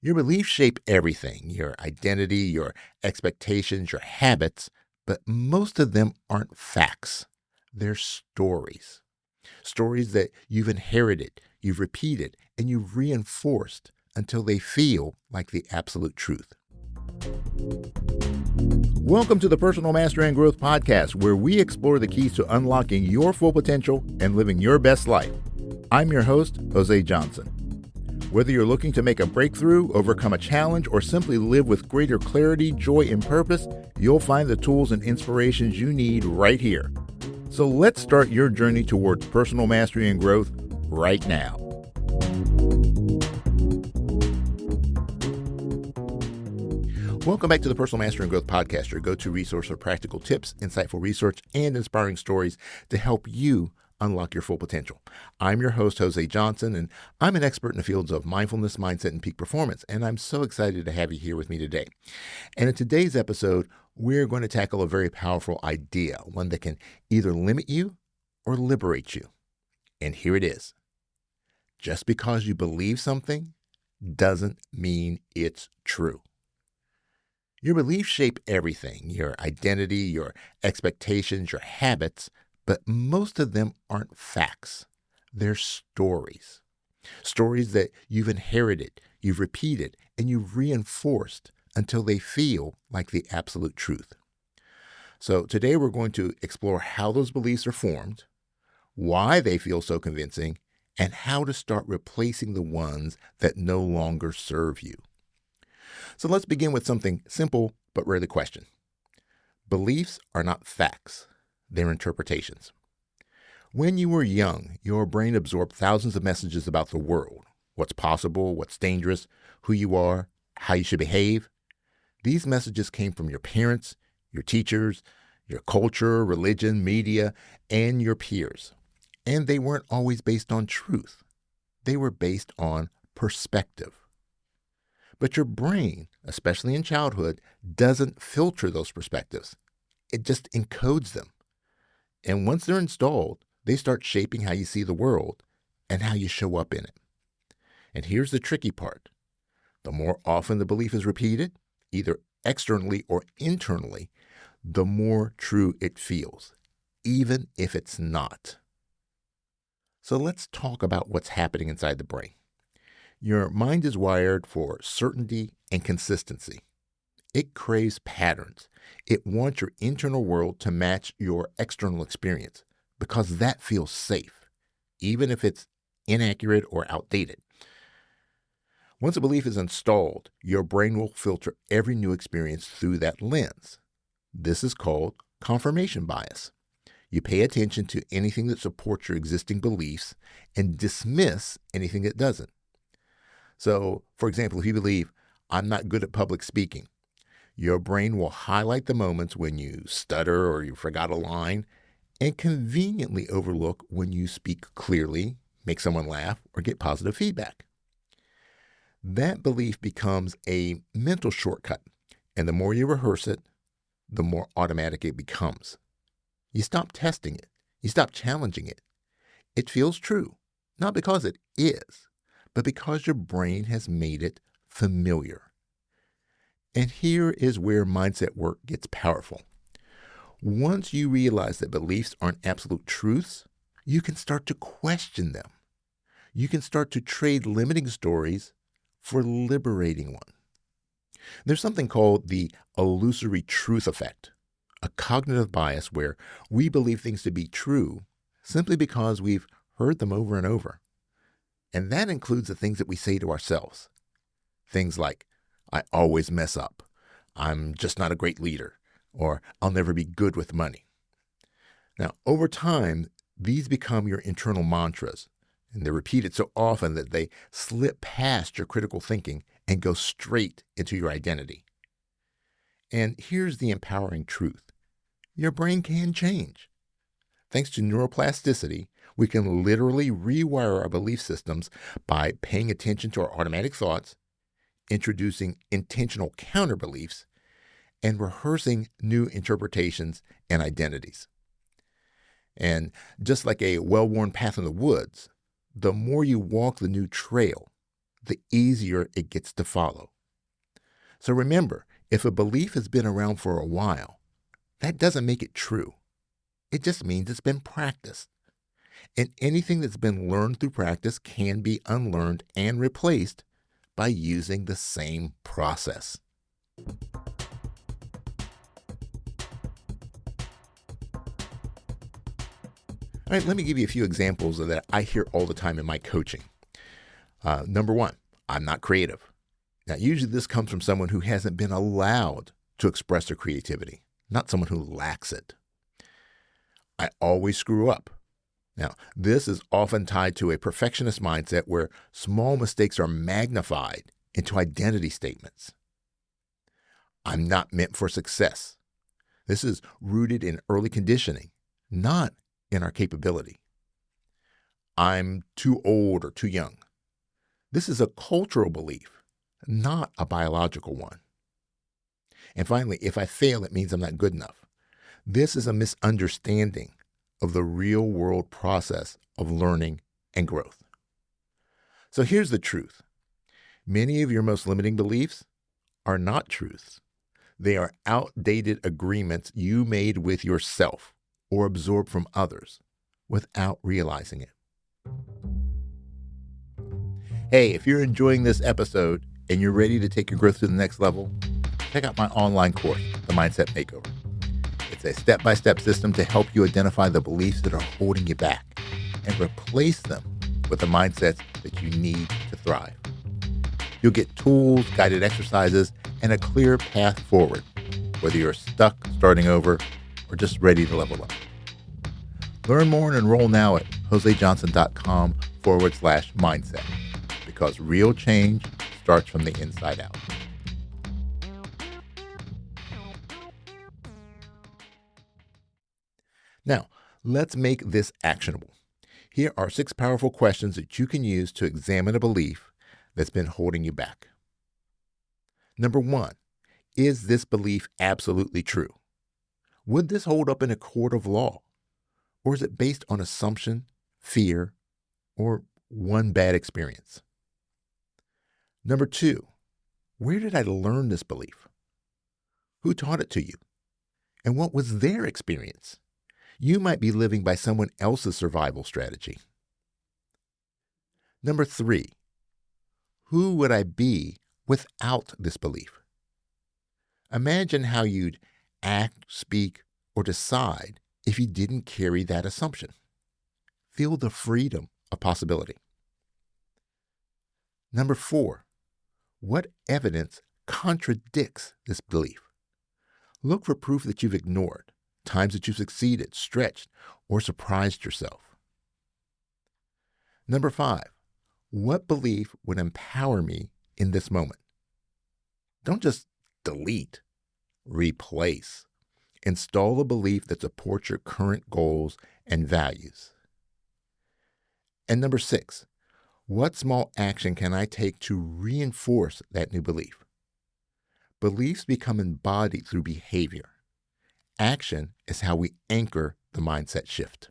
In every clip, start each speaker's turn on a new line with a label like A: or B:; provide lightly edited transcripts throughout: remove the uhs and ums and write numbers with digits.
A: Your beliefs shape everything, your identity, your expectations, your habits, but most of them aren't facts. They're stories. Stories that you've inherited, you've repeated, and you've reinforced until they feel like the absolute truth. Welcome to the Personal Mastery and Growth Podcast, where we explore the keys to unlocking your full potential and living your best life. I'm your host, Jose Johnson. Whether you're looking to make a breakthrough, overcome a challenge, or simply live with greater clarity, joy, and purpose, you'll find the tools and inspirations you need right here. So let's start your journey towards personal mastery and growth right now. Welcome back to the Personal Mastery and Growth Podcast, your go-to resource for practical tips, insightful research, and inspiring stories to help you unlock your full potential. I'm your host, Jose Johnson, and I'm an expert in the fields of mindfulness, mindset, and peak performance, and I'm so excited to have you here with me today. And in today's episode, we're going to tackle a very powerful idea, one that can either limit you or liberate you. And here it is. Just because you believe something doesn't mean it's true. Your beliefs shape everything, your identity, your expectations, your habits, but most of them aren't facts. They're stories. Stories that you've inherited, you've repeated, and you've reinforced until they feel like the absolute truth. So today we're going to explore how those beliefs are formed, why they feel so convincing, and how to start replacing the ones that no longer serve you. So let's begin with something simple but rarely questioned. Beliefs are not facts. They're interpretations. When you were young, your brain absorbed thousands of messages about the world, what's possible, what's dangerous, who you are, how you should behave. These messages came from your parents, your teachers, your culture, religion, media, and your peers. And they weren't always based on truth. They were based on perspective. But your brain, especially in childhood, doesn't filter those perspectives. It just encodes them. And once they're installed, they start shaping how you see the world and how you show up in it. And here's the tricky part. The more often the belief is repeated, either externally or internally, the more true it feels, even if it's not. So let's talk about what's happening inside the brain. Your mind is wired for certainty and consistency. It craves patterns. It wants your internal world to match your external experience because that feels safe, even if it's inaccurate or outdated. Once a belief is installed, your brain will filter every new experience through that lens. This is called confirmation bias. You pay attention to anything that supports your existing beliefs and dismiss anything that doesn't. So, for example, if you believe, I'm not good at public speaking, your brain will highlight the moments when you stutter or you forgot a line and conveniently overlook when you speak clearly, make someone laugh, or get positive feedback. That belief becomes a mental shortcut, and the more you rehearse it, the more automatic it becomes. You stop testing it. You stop challenging it. It feels true, not because it is, but because your brain has made it familiar. And here is where mindset work gets powerful. Once you realize that beliefs aren't absolute truths, you can start to question them. You can start to trade limiting stories for liberating one. There's something called the illusory truth effect, a cognitive bias where we believe things to be true simply because we've heard them over and over. And that includes the things that we say to ourselves. Things like, I always mess up. I'm just not a great leader. Or I'll never be good with money. Now, over time, these become your internal mantras, and they're repeated so often that they slip past your critical thinking and go straight into your identity. And here's the empowering truth. Your brain can change. Thanks to neuroplasticity, we can literally rewire our belief systems by paying attention to our automatic thoughts, introducing intentional counter-beliefs, and rehearsing new interpretations and identities. And just like a well-worn path in the woods, the more you walk the new trail, the easier it gets to follow. So remember, if a belief has been around for a while, that doesn't make it true. It just means it's been practiced. And anything that's been learned through practice can be unlearned and replaced by using the same process. All right, let me give you a few examples of that I hear all the time in my coaching. Number one, I'm not creative. Now, usually this comes from someone who hasn't been allowed to express their creativity, not someone who lacks it. I always screw up. Now, this is often tied to a perfectionist mindset where small mistakes are magnified into identity statements. I'm not meant for success. This is rooted in early conditioning, not in our capability. I'm too old or too young. This is a cultural belief, not a biological one. And finally, if I fail, it means I'm not good enough. This is a misunderstanding of the real world process of learning and growth. So here's the truth. Many of your most limiting beliefs are not truths. They are outdated agreements you made with yourself or absorbed from others without realizing it. Hey, if you're enjoying this episode and you're ready to take your growth to the next level, check out my online course, The Mindset Makeover. It's a step-by-step system to help you identify the beliefs that are holding you back and replace them with the mindsets that you need to thrive. You'll get tools, guided exercises, and a clear path forward, whether you're stuck, starting over, or just ready to level up. Learn more and enroll now at josejohnson.com/mindset, because real change starts from the inside out. Now, let's make this actionable. Here are 6 powerful questions that you can use to examine a belief that's been holding you back. Number 1, is this belief absolutely true? Would this hold up in a court of law? Or is it based on assumption, fear, or one bad experience? Number 2, where did I learn this belief? Who taught it to you? And what was their experience? You might be living by someone else's survival strategy. Number 3, who would I be without this belief? Imagine how you'd act, speak, or decide if you didn't carry that assumption. Feel the freedom of possibility. Number 4, what evidence contradicts this belief? Look for proof that you've ignored, times that you've succeeded, stretched, or surprised yourself. Number 5, what belief would empower me in this moment? Don't just delete, replace. Install a belief that supports your current goals and values. And number 6, what small action can I take to reinforce that new belief? Beliefs become embodied through behavior. Action is how we anchor the mindset shift.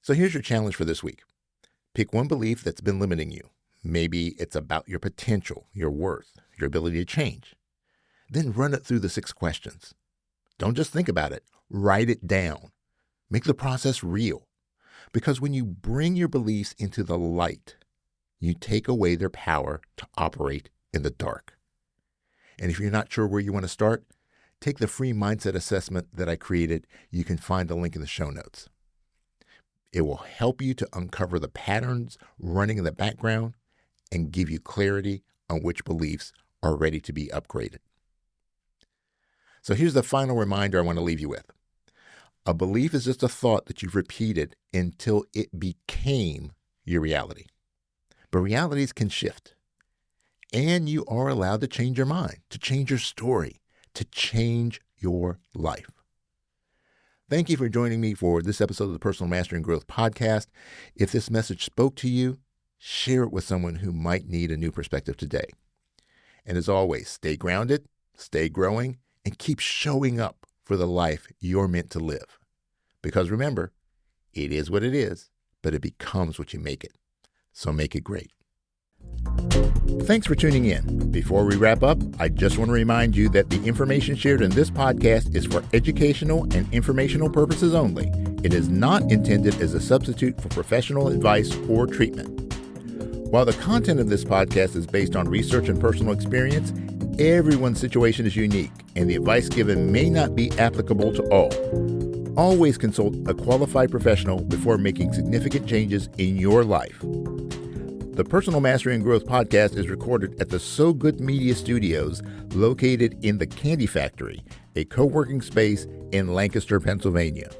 A: So here's your challenge for this week. Pick one belief that's been limiting you. Maybe it's about your potential, your worth, your ability to change. Then run it through the 6 questions. Don't just think about it. Write it down. Make the process real. Because when you bring your beliefs into the light, you take away their power to operate in the dark. And if you're not sure where you want to start, take the free mindset assessment that I created. You can find the link in the show notes. It will help you to uncover the patterns running in the background and give you clarity on which beliefs are ready to be upgraded. So here's the final reminder I want to leave you with. A belief is just a thought that you've repeated until it became your reality. But realities can shift. And you are allowed to change your mind, to change your story, to change your life. Thank you for joining me for this episode of the Personal Mastery and Growth Podcast. If this message spoke to you, share it with someone who might need a new perspective today. And as always, stay grounded, stay growing, and keep showing up for the life you're meant to live. Because remember, it is what it is, but it becomes what you make it. So make it great. Thanks for tuning in. Before we wrap up, I just want to remind you that the information shared in this podcast is for educational and informational purposes only. It is not intended as a substitute for professional advice or treatment. While the content of this podcast is based on research and personal experience, everyone's situation is unique, and the advice given may not be applicable to all. Always consult a qualified professional before making significant changes in your life. The Personal Mastery and Growth podcast is recorded at the So Good Media Studios, located in the Candy Factory, a co-working space in Lancaster, Pennsylvania.